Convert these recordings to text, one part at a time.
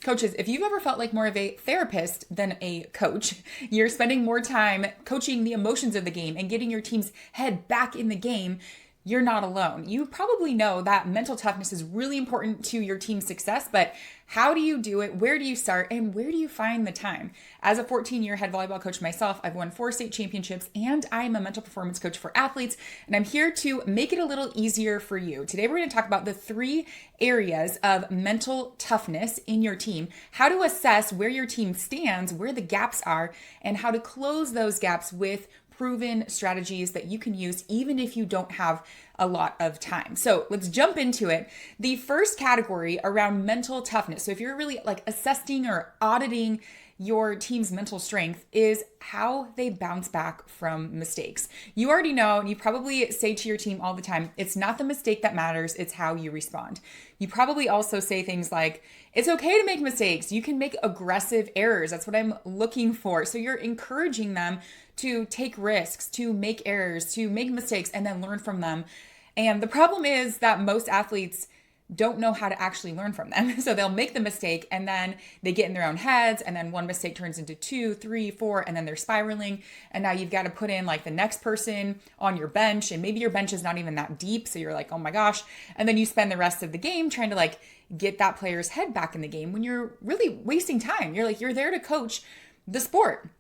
Coaches, if you've ever felt like more of a therapist than a coach, you're spending more time coaching the emotions of the game and getting your team's head back in the game. You're not alone. You probably know that mental toughness is really important to your team's success, but how do you do it? Where do you start? And where do you find the time? As a 14-year head volleyball coach myself, I've won 4 state championships and I'm a mental performance coach for athletes. And I'm here to make it a little easier for you. Today, we're going to talk about the 3 areas of mental toughness in your team, how to assess where your team stands, where the gaps are, and how to close those gaps with proven strategies that you can use even if you don't have a lot of time. So let's jump into it. The first category around mental toughness. So if you're really like assessing or auditing your team's mental strength is how they bounce back from mistakes. You already know, and you probably say to your team all the time, it's not the mistake that matters, it's how you respond. You probably also say things like, it's okay to make mistakes. You can make aggressive errors. That's what I'm looking for. So you're encouraging them to take risks, to make errors, to make mistakes, and then learn from them. And the problem is that most athletes don't know how to actually learn from them. So they'll make the mistake and then they get in their own heads, and then one mistake turns into 2, 3, 4, and then they're spiraling. And now you've got to put in like the next person on your bench, and maybe your bench is not even that deep. So you're like, oh my gosh. And then you spend the rest of the game trying to like get that player's head back in the game when you're really wasting time. You're there to coach the sport,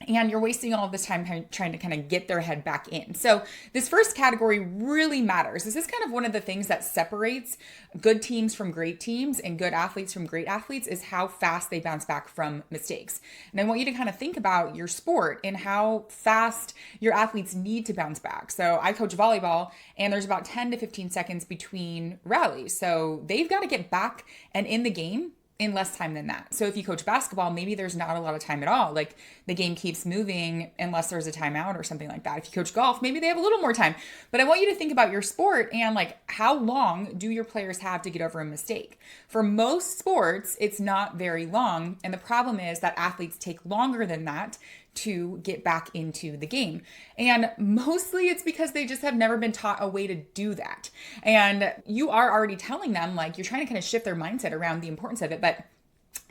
and you're wasting all of this time trying to kind of get their head back in. So this first category really matters. This is kind of one of the things that separates good teams from great teams and good athletes from great athletes is how fast they bounce back from mistakes. And I want you to kind of think about your sport and how fast your athletes need to bounce back. So I coach volleyball, and there's about 10 to 15 seconds between rallies. So they've got to get back and in the game in less time than that. So if you coach basketball, maybe there's not a lot of time at all. Like the game keeps moving unless there's a timeout or something like that. If you coach golf, maybe they have a little more time. But I want you to think about your sport and like how long do your players have to get over a mistake? For most sports, it's not very long. And the problem is that athletes take longer than that to get back into the game. And mostly it's because they just have never been taught a way to do that. And you are already telling them, like, you're trying to kind of shift their mindset around the importance of it, but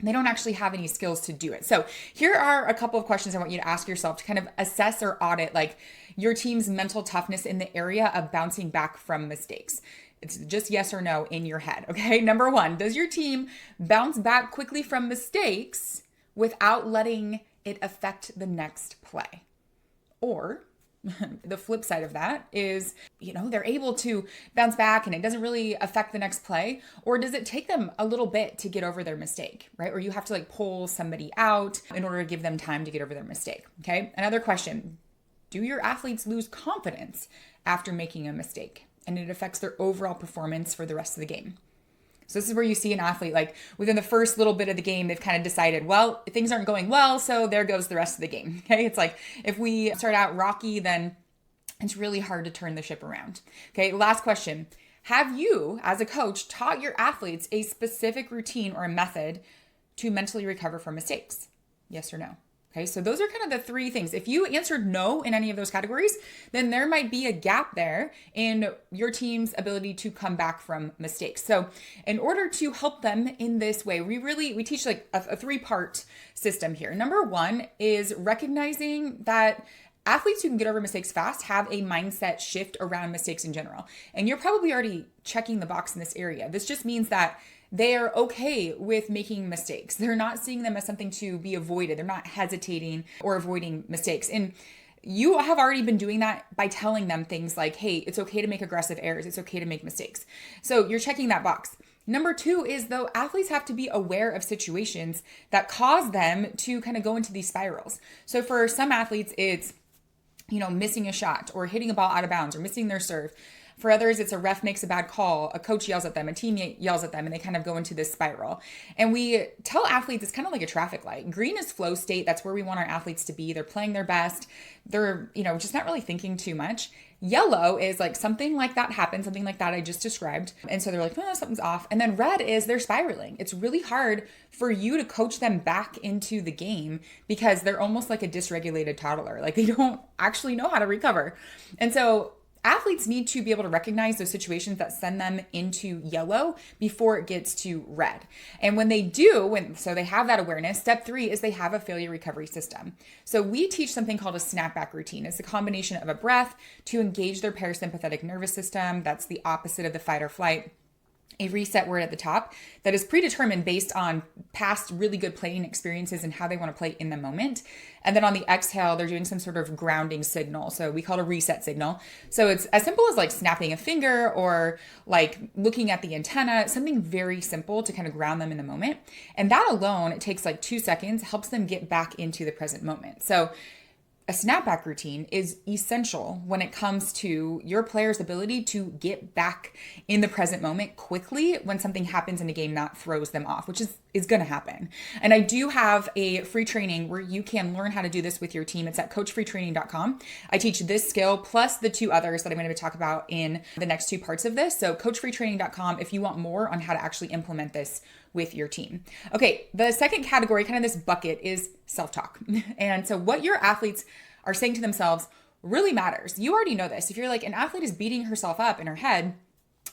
they don't actually have any skills to do it. So here are a couple of questions I want you to ask yourself to kind of assess or audit like your team's mental toughness in the area of bouncing back from mistakes. It's just yes or no in your head. Okay. Number 1, does your team bounce back quickly from mistakes without letting it affect the next play? Or the flip side of that is, they're able to bounce back and it doesn't really affect the next play. Or does it take them a little bit to get over their mistake, right? Or you have to like pull somebody out in order to give them time to get over their mistake. Okay. Another question, do your athletes lose confidence after making a mistake and it affects their overall performance for the rest of the game? So this is where you see an athlete, like within the first little bit of the game, they've kind of decided, well, things aren't going well, so there goes the rest of the game. Okay. It's like if we start out rocky, then it's really hard to turn the ship around. Okay. Last question. Have you, as a coach, taught your athletes a specific routine or a method to mentally recover from mistakes? Yes or no? Okay, so those are kind of the 3 things. If you answered no in any of those categories, then there might be a gap there in your team's ability to come back from mistakes. So in order to help them in this way, we teach like a 3-part system here. Number 1 is recognizing that athletes who can get over mistakes fast have a mindset shift around mistakes in general. And you're probably already checking the box in this area. This just means that they are okay with making mistakes. They're not seeing them as something to be avoided. They're not hesitating or avoiding mistakes. And you have already been doing that by telling them things like, hey, it's okay to make aggressive errors. It's okay to make mistakes. So you're checking that box. Number 2 is, though, athletes have to be aware of situations that cause them to kind of go into these spirals. So for some athletes, it's, missing a shot or hitting a ball out of bounds or missing their serve. For others, it's a ref makes a bad call, a coach yells at them, a teammate yells at them, and they kind of go into this spiral. And we tell athletes it's kind of like a traffic light. Green is flow state. That's where we want our athletes to be. They're playing their best. They're, just not really thinking too much. Yellow is like something like that happened, something like that I just described. And so they're like, oh, something's off. And then red is they're spiraling. It's really hard for you to coach them back into the game because they're almost like a dysregulated toddler. Like they don't actually know how to recover. And so athletes need to be able to recognize those situations that send them into yellow before it gets to red. And when they do, so they have that awareness, step 3 is they have a failure recovery system. So we teach something called a snapback routine. It's a combination of a breath to engage their parasympathetic nervous system. That's the opposite of the fight or flight. A reset word at the top that is predetermined based on past really good playing experiences and how they want to play in the moment. And then on the exhale, they're doing some sort of grounding signal. So we call it a reset signal. So it's as simple as like snapping a finger or like looking at the antenna, something very simple to kind of ground them in the moment. And that alone, it takes like 2 seconds, helps them get back into the present moment. So a snapback routine is essential when it comes to your player's ability to get back in the present moment quickly when something happens in a game that throws them off, which is going to happen. And I do have a free training where you can learn how to do this with your team. It's at coachfreetraining.com. I teach this skill plus the 2 others that I'm going to talk about in the next 2 parts of this. So coachfreetraining.com if you want more on how to actually implement this with your team. Okay, the second category, kind of this bucket, is self-talk. And so what your athletes are saying to themselves really matters. You already know this. If you're like an athlete is beating herself up in her head,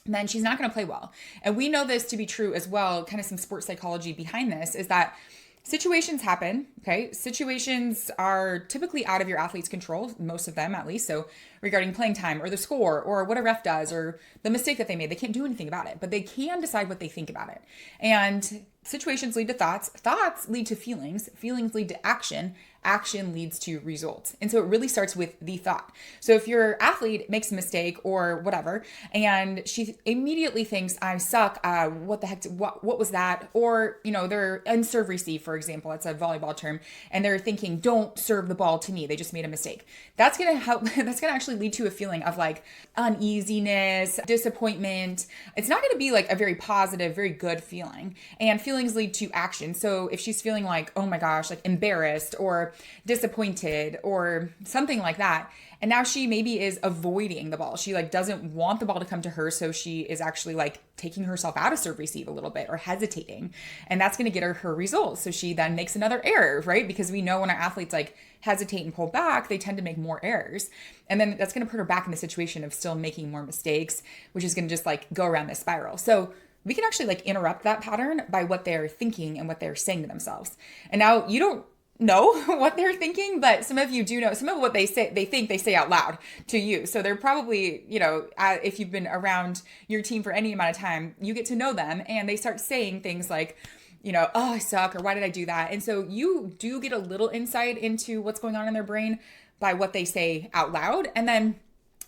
then she's not going to play well. And we know this to be true as well. Kind of some sports psychology behind this is that situations happen, okay? Situations are typically out of your athlete's control, most of them at least. So regarding playing time or the score or what a ref does or the mistake that they made, they can't do anything about it, but they can decide what they think about it. And situations lead to thoughts, thoughts lead to feelings, feelings lead to action, action leads to results. And so it really starts with the thought. So if your athlete makes a mistake or whatever, and she immediately thinks, I suck, what the heck, what was that? Or, they're in serve receive, for example, it's a volleyball term, and they're thinking, don't serve the ball to me, they just made a mistake. That's going to help, that's going to actually lead to a feeling of like uneasiness, disappointment. It's not going to be like a very positive, very good feeling. And feelings lead to action. So if she's feeling like, oh my gosh, like embarrassed or disappointed or something like that, and now she maybe is avoiding the ball. She like doesn't want the ball to come to her. So she is actually like taking herself out of serve receive a little bit or hesitating. And that's going to get her results. So she then makes another error, right? Because we know when our athletes like hesitate and pull back, they tend to make more errors. And then that's going to put her back in the situation of still making more mistakes, which is going to just like go around this spiral. So we can actually like interrupt that pattern by what they're thinking and what they're saying to themselves. And now you don't know what they're thinking, but some of you do know some of what they think they say out loud to you. So they're probably, if you've been around your team for any amount of time, you get to know them and they start saying things like, oh, I suck, or why did I do that? And so you do get a little insight into what's going on in their brain by what they say out loud. And then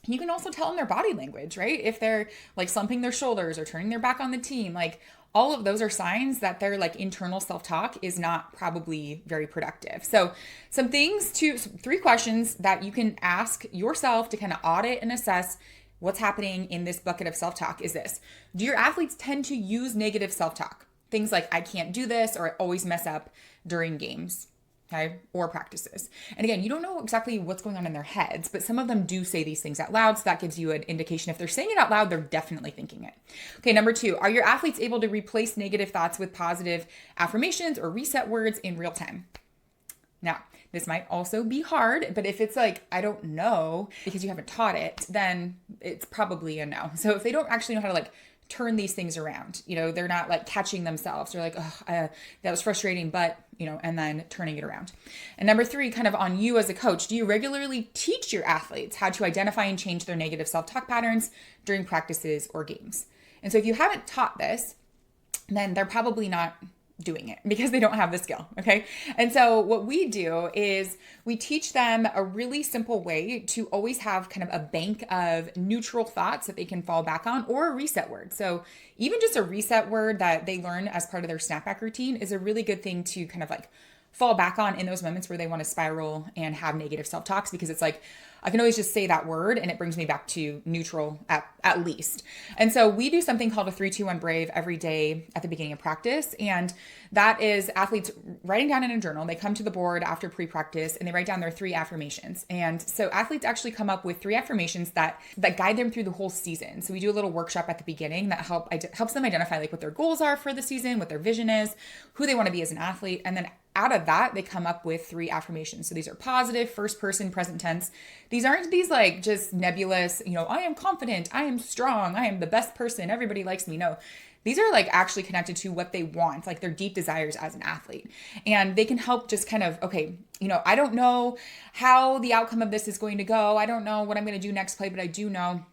you can also tell in their body language, right? If they're like slumping their shoulders or turning their back on the team, like all of those are signs that their like internal self-talk is not probably very productive. So some 3 questions that you can ask yourself to kind of audit and assess what's happening in this bucket of self-talk is this. Do your athletes tend to use negative self-talk? Things like, I can't do this, or I always mess up during games. Okay, or practices. And again, you don't know exactly what's going on in their heads, but some of them do say these things out loud. So that gives you an indication. If they're saying it out loud, they're definitely thinking it. Okay, number 2, are your athletes able to replace negative thoughts with positive affirmations or reset words in real time? Now, this might also be hard, but if it's like, I don't know because you haven't taught it, then it's probably a no. So if they don't actually know how to like turn these things around, they're not like catching themselves. They're like, oh, that was frustrating, but, and then turning it around. And number 3, kind of on you as a coach, do you regularly teach your athletes how to identify and change their negative self-talk patterns during practices or games? And so if you haven't taught this, then they're probably not doing it because they don't have the skill. Okay. And so what we do is we teach them a really simple way to always have kind of a bank of neutral thoughts that they can fall back on, or a reset word. So even just a reset word that they learn as part of their snapback routine is a really good thing to kind of like fall back on in those moments where they want to spiral and have negative self-talks, because it's like, I can always just say that word and it brings me back to neutral at least. And so we do something called a 3-2-1 brave every day at the beginning of practice. And that is athletes writing down in a journal. They come to the board after pre-practice and they write down their 3 affirmations. And so athletes actually come up with 3 affirmations that guide them through the whole season. So we do a little workshop at the beginning that helps them identify like what their goals are for the season, what their vision is, who they want to be as an athlete. And then out of that, they come up with 3 affirmations. So these are positive, first person, present tense. These aren't these like just nebulous, I am confident, I am strong, I am the best person, everybody likes me. No, these are like actually connected to what they want, like their deep desires as an athlete. And they can help just kind of, okay, I don't know how the outcome of this is going to go. I don't know what I'm going to do next play, but I do know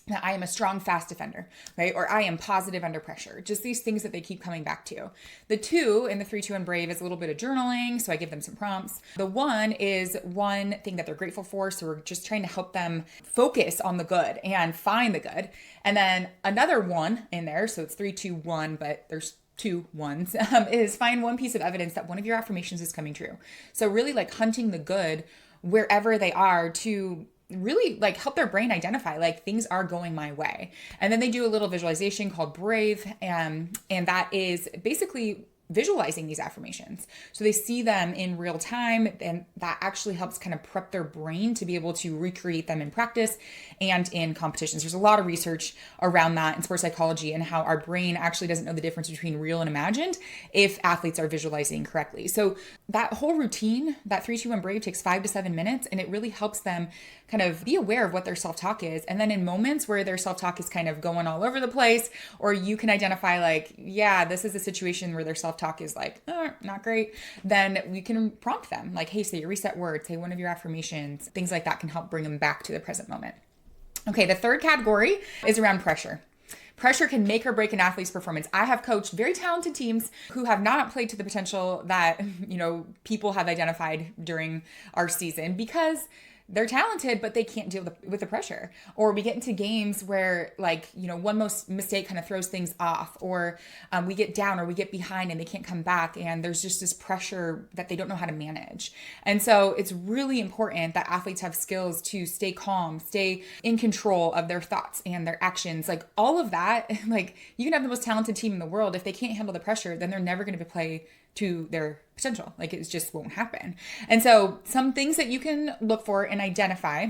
that I am a strong, fast defender, right? Or I am positive under pressure. Just these things that they keep coming back to. The 2 in the 3, 2, and Brave is a little bit of journaling. So I give them some prompts. The 1 is one thing that they're grateful for. So we're just trying to help them focus on the good and find the good. And then another 1 in there. So it's 3, 2, 1, but there's 2 ones, is find one piece of evidence that one of your affirmations is coming true. So really like hunting the good wherever they are to really like help their brain identify like things are going my way. And then they do a little visualization called Brave, and that is basically visualizing these affirmations. So they see them in real time, and that actually helps kind of prep their brain to be able to recreate them in practice and in competitions. There's a lot of research around that in sports psychology and how our brain actually doesn't know the difference between real and imagined if athletes are visualizing correctly. So that whole routine, that 3, 2, 1 Brave takes 5 to 7 minutes, and it really helps them kind of be aware of what their self-talk is. And then in moments where their self-talk is kind of going all over the place, or you can identify like, yeah, this is a situation where their self-talk is like, not great, then we can prompt them like, hey, say your reset word, say one of your affirmations. Things like that can help bring them back to the present moment. Okay, the 3rd category is around pressure. Pressure can make or break an athlete's performance. I have coached very talented teams who have not played to the potential that, people have identified during our season because they're talented, but they can't deal with the pressure. Or we get into games where one mistake kind of throws things off, or we get down or we get behind and they can't come back. And there's just this pressure that they don't know how to manage. And so it's really important that athletes have skills to stay calm, stay in control of their thoughts and their actions. Like all of that, like you can have the most talented team in the world. If they can't handle the pressure, then they're never going to play to their potential. Like it just won't happen. And so some things that you can look for and identify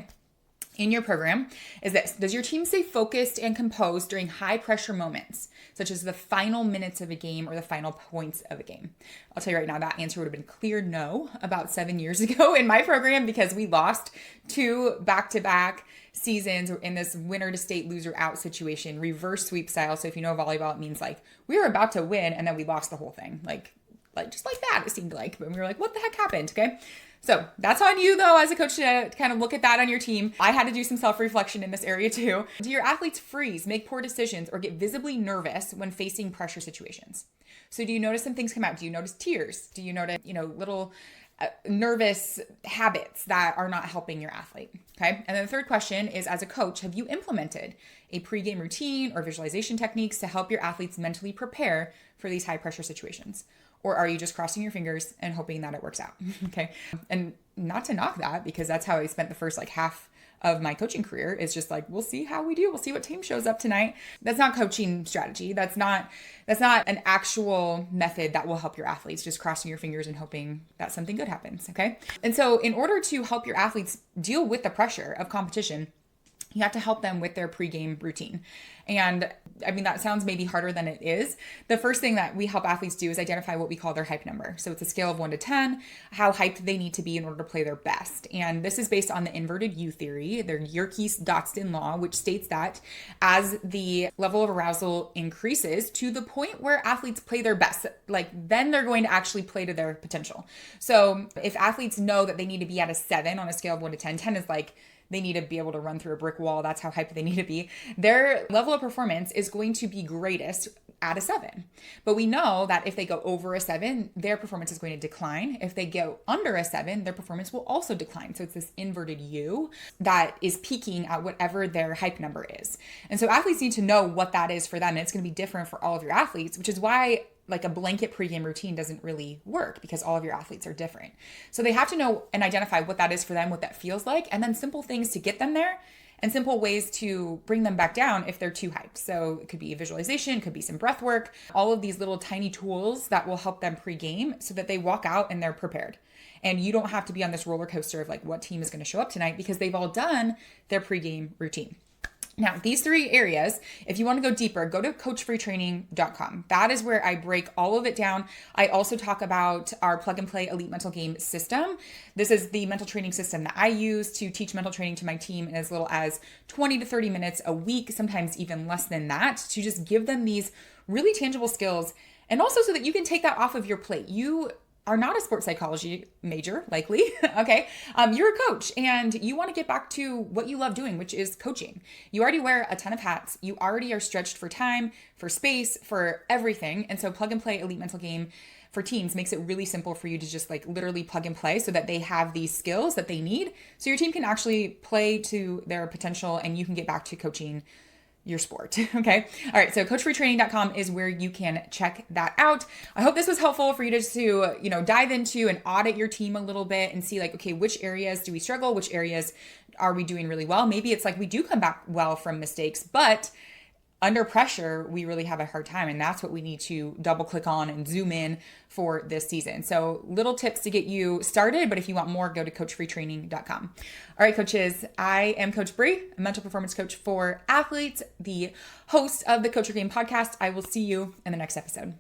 in your program is this: does your team stay focused and composed during high pressure moments, such as the final minutes of a game or the final points of a game? I'll tell you right now, that answer would have been clear no about 7 years ago in my program, because we lost 2 back-to-back seasons in this winner to state loser out situation, reverse sweep style. So if you know volleyball, it means like we were about to win and then we lost the whole thing. Like just like that, it seemed like. But we were like, what the heck happened? Okay. So that's on you though, as a coach, to kind of look at that on your team. I had to do some self-reflection in this area too. Do your athletes freeze, make poor decisions, or get visibly nervous when facing pressure situations? So do you notice some things come out? Do you notice tears? Do you notice, little nervous habits that are not helping your athlete? Okay. And then the 3rd question is, as a coach, have you implemented a pregame routine or visualization techniques to help your athletes mentally prepare for these high pressure situations? Or are you just crossing your fingers and hoping that it works out? Okay. And not to knock that, because that's how I spent the first half of my coaching career, is just like, we'll see how we do. We'll see what team shows up tonight. That's not coaching strategy. That's not an actual method that will help your athletes, just crossing your fingers and hoping that something good happens. Okay. And so in order to help your athletes deal with the pressure of competition, you have to help them with their pregame routine. And I mean, that sounds maybe harder than it is. The first thing that we help athletes do is identify what we call their hype number. So it's a scale of 1 to 10, how hyped they need to be in order to play their best. And this is based on the inverted U theory, their Yerkes-Dodson law, which states that as the level of arousal increases to the point where athletes play their best, then they're going to actually play to their potential. So if athletes know that they need to be at a 7 on a scale of 1 to 10, 10 is like, they need to be able to run through a brick wall. That's how hyped they need to be. Their level of performance is going to be greatest at a 7. But we know that if they go over a 7, their performance is going to decline. If they go under a 7, their performance will also decline. So it's this inverted U that is peaking at whatever their hype number is. And so athletes need to know what that is for them. And it's going to be different for all of your athletes, which is why a blanket pregame routine doesn't really work, because all of your athletes are different. So they have to know and identify what that is for them, what that feels like, and then simple things to get them there and simple ways to bring them back down if they're too hyped. So it could be visualization, could be some breath work, all of these little tiny tools that will help them pregame so that they walk out and they're prepared. And you don't have to be on this roller coaster of what team is going to show up tonight, because they've all done their pregame routine. Now, these 3 areas, if you want to go deeper, go to coachbretraining.com. That is where I break all of it down. I also talk about our plug and play elite mental game system. This is the mental training system that I use to teach mental training to my team in as little as 20 to 30 minutes a week, sometimes even less than that, to just give them these really tangible skills. And also so that you can take that off of your plate. You are not a sports psychology major, likely, okay? You're a coach and you want to get back to what you love doing, which is coaching. You already wear a ton of hats. You already are stretched for time, for space, for everything. And so plug and play elite mental game for teams makes it really simple for you to just like literally plug and play so that they have these skills that they need. So your team can actually play to their potential and you can get back to coaching your sport. Okay. All right. So coachbretraining.com is where you can check that out. I hope this was helpful for you to, dive into and audit your team a little bit and see like, okay, which areas do we struggle? Which areas are we doing really well? Maybe it's like we do come back well from mistakes, but under pressure, we really have a hard time. And that's what we need to double click on and zoom in for this season. So little tips to get you started. But if you want more, go to coachbretraining.com. All right, coaches, I am Coach Bre, a mental performance coach for athletes, the host of the Coach Bre podcast. I will see you in the next episode.